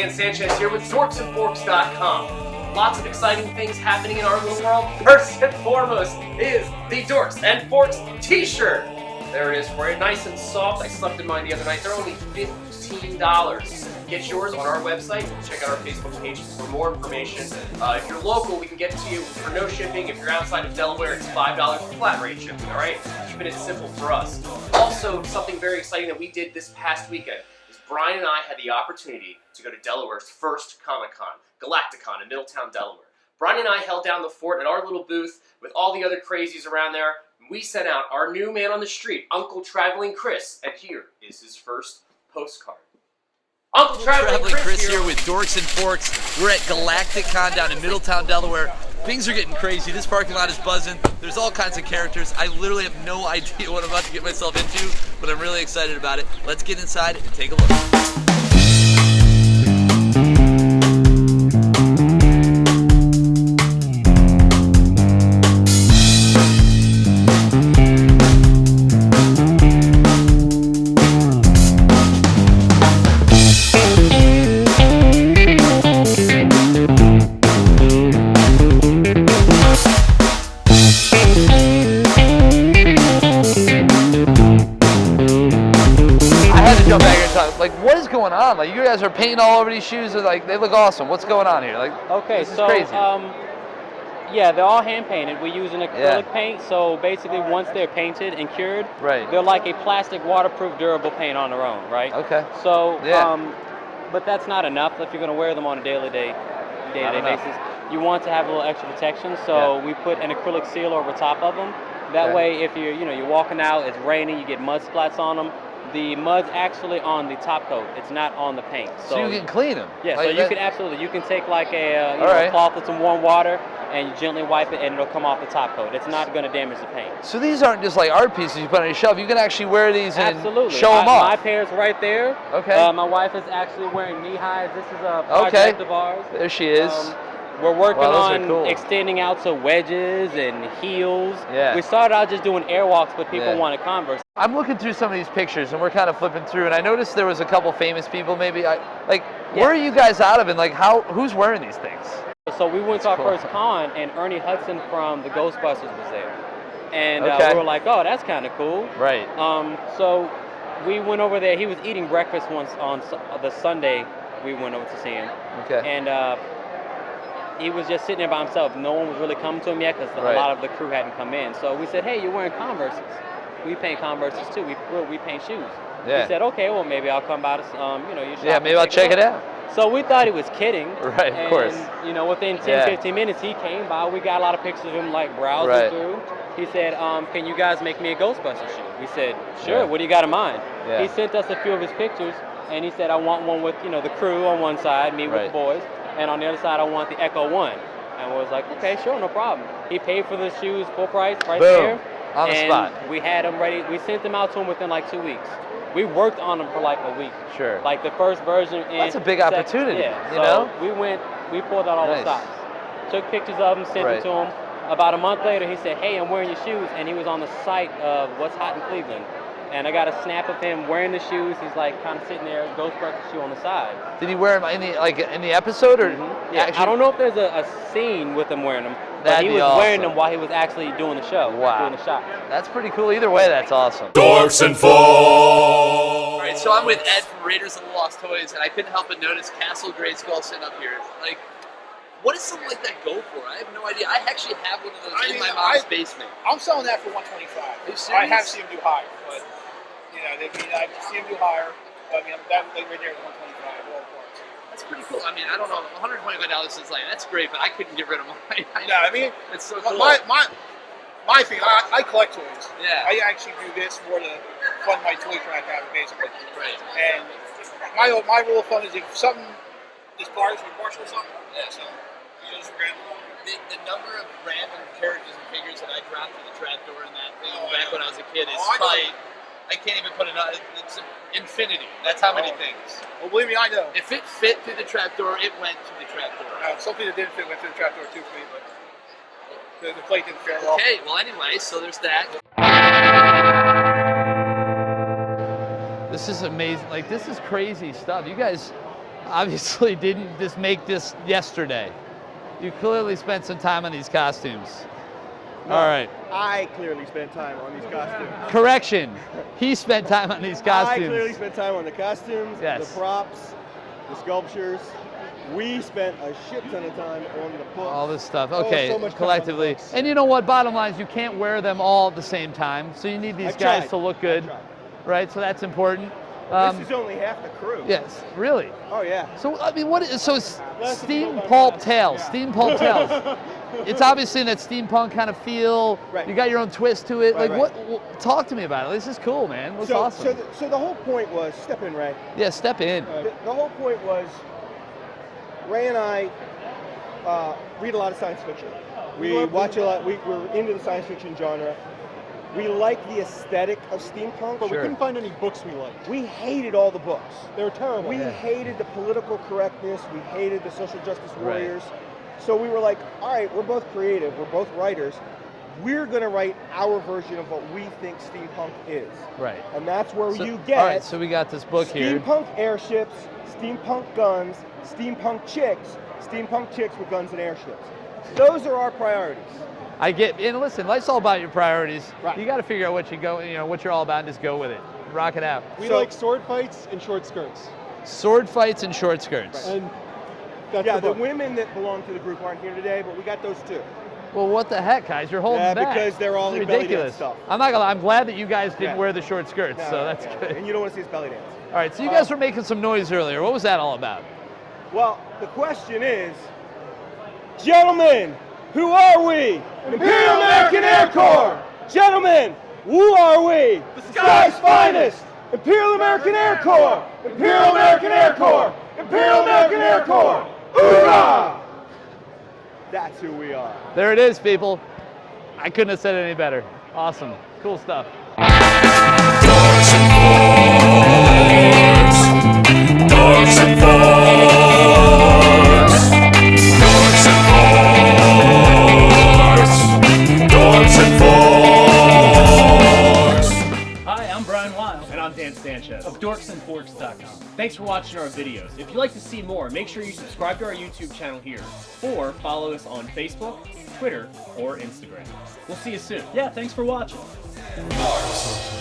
Dan Sanchez here with DorksandForks.com. Lots of exciting things happening in our little world. First and foremost is the Dorks and Forks t-shirt. There it is for you, nice and soft. I slept in mine the other night. They're only $15. Get yours on our website. Check out our Facebook page for more information. If you're local, we can get it to you for no shipping. If you're outside of Delaware, it's $5 for flat rate shipping, all right? Keeping it simple for us. Also, something very exciting that we did this past weekend is Brian and I had the opportunity to go to Delaware's first Comic-Con, Galactic Con in Middletown, Delaware. Brian and I held down the fort at our little booth with all the other crazies around there. We sent out our new man on the street, Uncle Traveling Chris, and here is his first postcard. Uncle Traveling Chris here with Dorks and Forks. We're at Galactic Con down in Middletown, Delaware. Things are getting crazy. This parking lot is buzzing. There's all kinds of characters. I literally have no idea what I'm about to get myself into, but I'm really excited about it. Let's get inside and take a look. Like, what is going on? Like, you guys are painting all over these shoes. Like, they look awesome. What's going on here? Like, okay, this is so crazy. yeah, they're all hand painted. We use an acrylic paint. So basically, once they're painted and cured, they're like a plastic, waterproof, durable paint on their own, right? Okay. So, but that's not enough if you're going to wear them on a day-to-day basis. You want to have a little extra protection. So we put an acrylic seal over top of them. That way, if you're walking out, it's raining, you get mud splats on them. The mud's actually on the top coat. It's not on the paint. So you can clean them. Yeah, like so you can absolutely. You can take like a cloth with some warm water and you gently wipe it, and it'll come off the top coat. It's not going to damage the paint. So these aren't just like art pieces you put on your shelf. You can actually wear these and show them off. My pair's right there. Okay. My wife is actually wearing knee-highs. This is a project of ours. There she is. We're working on extending out to wedges and heels. Yeah. We started out just doing airwalks, but people wanted Converse. I'm looking through some of these pictures, and we're kind of flipping through, and I noticed there was a couple famous people. Maybe where are you guys out of, and like who's wearing these things? So we went to our first con, and Ernie Hudson from the Ghostbusters was there, and we were like, oh, that's kind of cool. Right. So we went over there. He was eating breakfast once on the Sunday. We went over to see him. Okay. And he was just sitting there by himself. No one was really coming to him yet because a lot of the crew hadn't come in. So we said, hey, you're wearing Converses. We paint Converses too. We paint shoes. Yeah. He said, okay, well, maybe I'll come by to your shop. Yeah, maybe I'll check it out. So we thought he was kidding. Right, of course. And, within 10, 15 minutes, he came by. We got a lot of pictures of him, like, browsing through. He said, can you guys make me a Ghostbuster shoe? We said, sure. What do you got in mind? Yeah. He sent us a few of his pictures, and he said, I want one with, the crew on one side, me with the boys, and on the other side, I want the Echo One. And we was like, okay, sure, no problem. He paid for the shoes full price right there. On the spot. We had them ready. We sent them out to him within like 2 weeks. We worked on them for like a week. Sure. Like the first version. That's a big opportunity. Yeah. You know? We pulled out all the stops. Took pictures of them, sent them to him. About a month later, he said, hey, I'm wearing your shoes. And he was on the site of What's Hot in Cleveland. And I got a snap of him wearing the shoes. He's like kind of sitting there, Ghostbuster shoe on the side. Did he wear them in the episode or? Yeah, I don't know if there's a scene with him wearing them, but he was wearing them while he was actually doing the show, doing the shot. That's pretty cool. Either way, that's awesome. Dorks and Forks. All right, so I'm with Ed from Raiders of the Lost Toys, and I couldn't help but notice Castle Grayskull sitting up here. Like, what does something like that go for? I have no idea. I actually have one of those in my mom's basement. I'm selling that for $125. Are you serious? I have seen him do higher, but I see him do higher. But that thing right there is $125. All parts. That's pretty cool. I mean, I don't know. $125 is like, that's great, but I couldn't get rid of mine. No, I mean, it's so cool. My thing, I collect toys. Yeah. I actually do this more to fund my toy craft habit, basically. Right. And my rule of thumb is if something is partial or something, so you just grab it. The number of random characters and figures that I dropped through the trapdoor in that thing back when I was a kid is probably, I can't even put it on, it's infinity. That's how many things. Well, believe me, I know. If it fit through the trapdoor, it went through the trapdoor. Something that didn't fit went through the trapdoor too for me, but the plate didn't fit well. Okay, well anyway, so there's that. This is amazing. Like, this is crazy stuff. You guys, obviously didn't just make this yesterday. You clearly spent some time on these costumes. No, All right. I clearly spent time on these costumes. Correction. He spent time on these costumes. I clearly spent time on the costumes, Yes. the props, the sculptures. We spent a shit ton of time on the books. All this stuff. Oh, Okay, so much time collectively. on the books. And you know what? Bottom line is you can't wear them all at the same time. So you need these I guys tried. to look good, I tried. right? So that's important. This is only half the crew. Yes, really. Oh yeah. So I mean, what is so Less steam than pulp 12 tales? yeah. Steam pulp tales. It's obviously in that steampunk kind of feel. Right. You got your own twist to it. Right, like right. what? Talk to me about it. This is cool, man. Looks So, awesome. so the whole point was, step in, Ray. Yeah, step in. The whole point was, Ray and I read a lot of science fiction. We watch a lot. We're into the science fiction genre. We like the aesthetic of steampunk, but Sure. we couldn't find any books we liked. We hated all the books. They were terrible. We hated the political correctness. We hated the social justice warriors. So we were like, all right, we're both creative. We're both writers. We're going to write our version of what we think steampunk is. Right. And that's where So, you get all right, so we got this book here. steampunk airships, steampunk guns, steampunk chicks with guns and airships. Those are our priorities. I get, and listen, life's all about your priorities. Right. You got to figure out what what you're all about, and just go with it. Rock it out. We like sword fights and short skirts. Sword fights and short skirts. And that's Yeah, the the book. women that belong to the group aren't here today, but we got those too. Well, what the heck, guys? You're holding Yeah, back. because they're all It's in belly ridiculous. dance stuff. I'm not gonna. I'm glad that you guys didn't Yeah. wear the short skirts, No, so that's yeah. good. And you don't want to see his belly dance. All right, so you guys were making some noise earlier. What was that all about? Well, the question is, gentlemen, who are we? Imperial American Air Corps! Gentlemen, who are we? The sky's finest! Imperial American Air Corps! Imperial American Air Corps! Imperial American Air Corps! Hoorah! That's who we are. There it is, people. I couldn't have said it any better. Awesome. Cool stuff. Dorks and forks. Dorks and forks. Dorks and forks. Hi, I'm Brian Lyle. And I'm Dan Sanchez of DorksandForks.com. Thanks for watching our videos. If you'd like to see more, make sure you subscribe to our YouTube channel here, or follow us on Facebook, Twitter, or Instagram. We'll see you soon. Yeah, thanks for watching. Dorks.